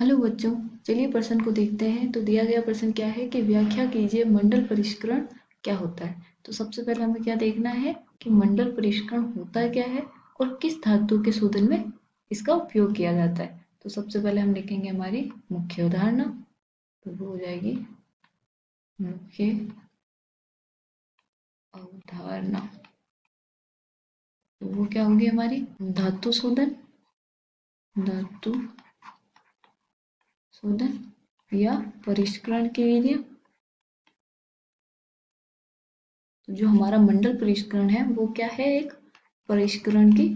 Hello बच्चों, चलिए प्रश्न को देखते हैं। तो दिया गया प्रश्न क्या है कि व्याख्या कीजिए मंडल परिष्करण क्या होता है। तो सबसे पहले हमें क्या देखना है कि मंडल परिष्करण होता क्या है और किस धातु के शोधन में इसका उपयोग किया जाता है। तो सबसे पहले हम लिखेंगे हमारी मुख्य अवधारणा। तो वो हो जाएगी मुख्य अवधारणा। तो वो क्या होगी हमारी धातु शोधन, धातु शोधन या परिष्करण की विधि। तो जो हमारा मंडल परिष्करण है वो क्या है, एक परिष्करण की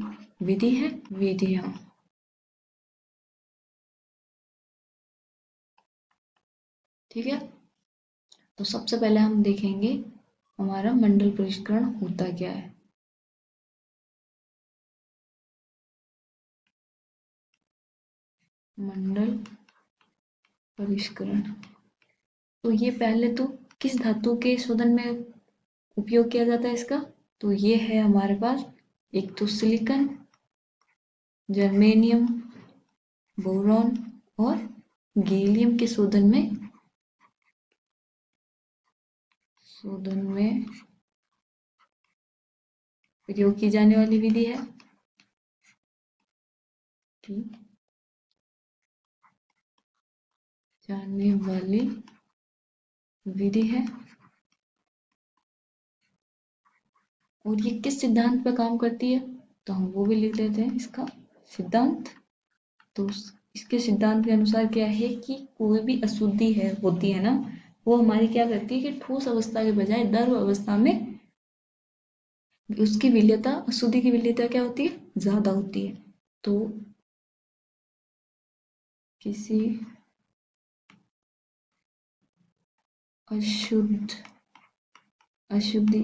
विधि है, विधियां। ठीक है। तो सबसे पहले हम देखेंगे हमारा मंडल परिष्करण होता क्या है। मंडल परिष्करण, तो ये पहले तो किस धातु के शोधन में उपयोग किया जाता है इसका। तो ये है हमारे पास एक तो सिलिकॉन, जर्मेनियम, बोरॉन और गैलियम के शोधन में प्रयोग की जाने वाली विधि है की जाने वाली विधि है। और ये किस सिद्धांत पर काम करती है, तो हम वो भी लिख देते हैं इसका सिद्धांत। तो इसके सिद्धांत के अनुसार क्या है कि कोई भी अशुद्धि है होती है ना, वो हमारी क्या करती है कि ठोस अवस्था के बजाय द्रव अवस्था में उसकी विलेयता, अशुद्धि की विलेयता क्या होती है, ज्यादा होती है। तो किसी अशुद्धि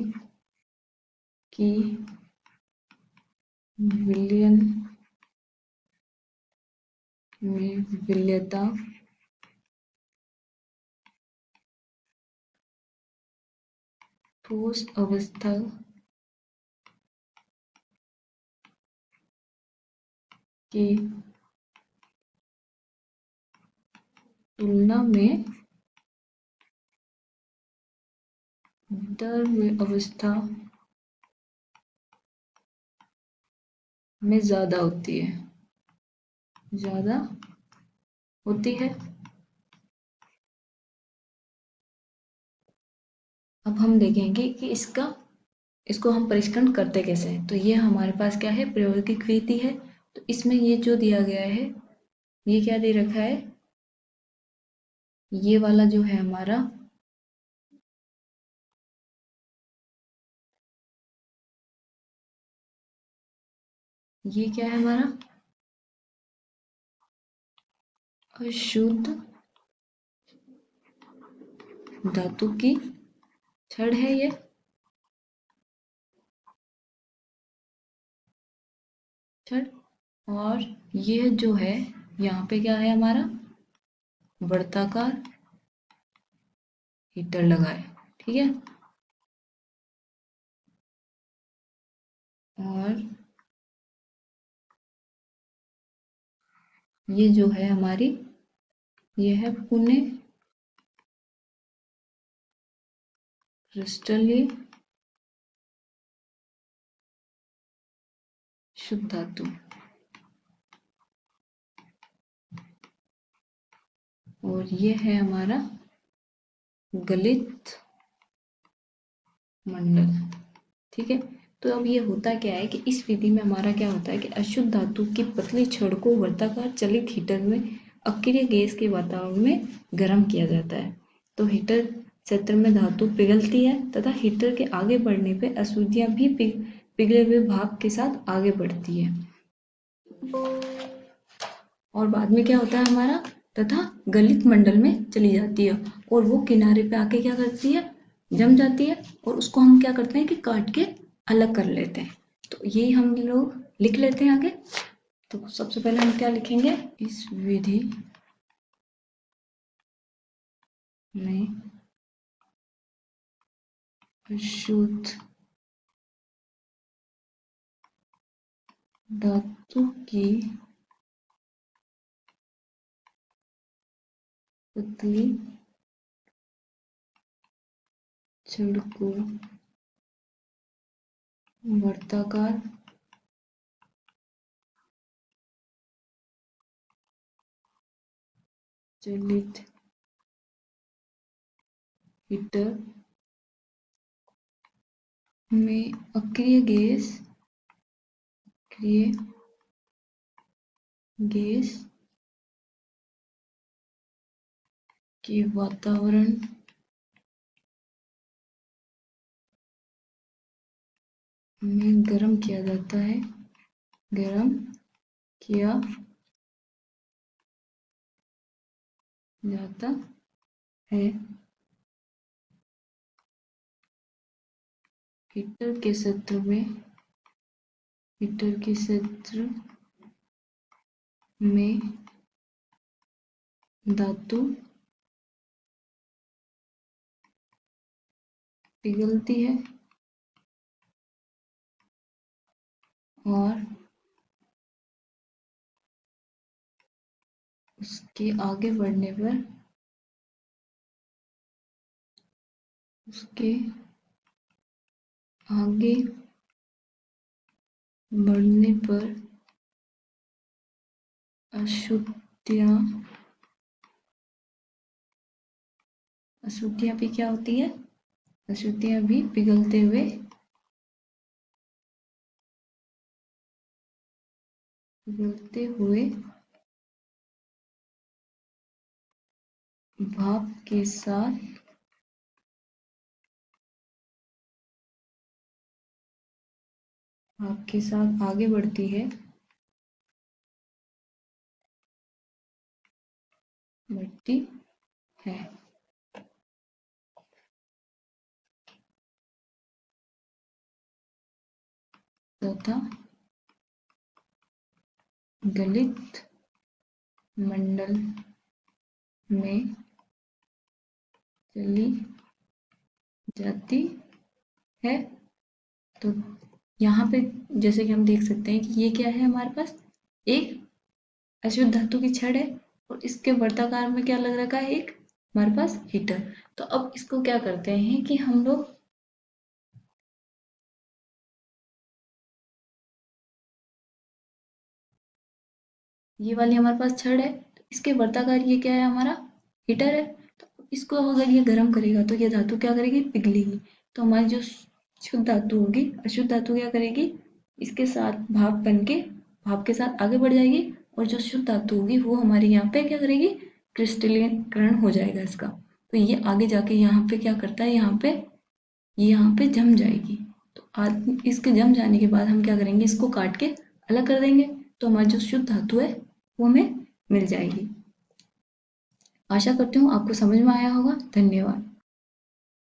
की विलयन में विलेयता ठोस अवस्था की तुलना में द्रव अवस्था में ज्यादा होती है, ज्यादा होती है। अब हम देखेंगे कि इसको हम परिष्करण करते कैसे हैं। तो ये हमारे पास क्या है, प्रायोगिक विधि है। तो इसमें ये जो दिया गया है, ये क्या दे रखा है, ये वाला जो है हमारा, ये क्या है हमारा अशुद्ध धातु की छड़ है ये। छड़, और ये जो है यहाँ पे क्या है हमारा वर्ताकार हीटर लगा है। ठीक है। और ये जो है हमारी, ये है पुणे क्रिस्टलीय शुद्ध धातु। और ये है हमारा गलित मंडल। ठीक है। तो अब ये होता क्या है कि इस विधि में हमारा क्या होता है कि अशुद्ध धातु की पतली छड़ को वर्ताकार चलित हीटर में अक्रिय गैस के वातावरण में गर्म किया जाता है। तो हीटर क्षेत्र में धातु पिघलती है तथा हीटर के आगे बढ़ने पर अशुद्धियां भी पिघले हुए भाप के साथ आगे बढ़ती है। और बाद में क्या होता है हमारा, तथा गलित मंडल में चली जाती है और वो किनारे पे आके क्या करती है, जम जाती है। और उसको हम क्या करते हैं कि काट के अलग कर लेते हैं। तो यही हम लोग लिख लेते हैं आगे। तो सबसे पहले हम क्या लिखेंगे, इस विधि में अशुद्ध धातु की पतली छड़ को वर्ताकार चलित हीटर में अक्रिय गैस के वातावरण में गर्म किया जाता है, गर्म किया जाता है। हीटर के क्षेत्र में धातु पिघलती है और उसके आगे बढ़ने पर अशुद्धियाँ भी क्या होती है? अशुद्धियाँ भी पिघलते हुए भाप के साथ आगे बढ़ती है तथा गलित मंडल में चली जाती है। तो यहाँ पे जैसे कि हम देख सकते हैं कि ये क्या है, हमारे पास एक अशुद्ध धातु की छड़ है और इसके वर्ताकार में क्या लग रखा है, एक हमारे पास हीटर। तो अब इसको क्या करते हैं कि हम लोग ये वाली हमारे पास छड़ है, तो इसके वर्ताकार ये क्या है, हमारा हीटर है। तो इसको अगर ये गर्म करेगा तो ये धातु क्या करेगी, पिघलेगी। तो हमारी जो शुद्ध धातु होगी, अशुद्ध धातु क्या करेगी, इसके साथ भाप के साथ आगे बढ़ जाएगी और जो शुद्ध धातु होगी वो हमारी यहाँ पे क्या करेगी, क्रिस्टलीकरण हो जाएगा इसका। तो ये आगे जाके यहाँ पे क्या करता है, यहाँ पे जम जाएगी। तो इसके जम जाने के बाद हम क्या करेंगे, इसको काट के अलग कर देंगे। तो हमारी जो शुद्ध धातु है वो हमें मिल जाएगी। आशा करती हूँ आपको समझ में आया होगा। धन्यवाद।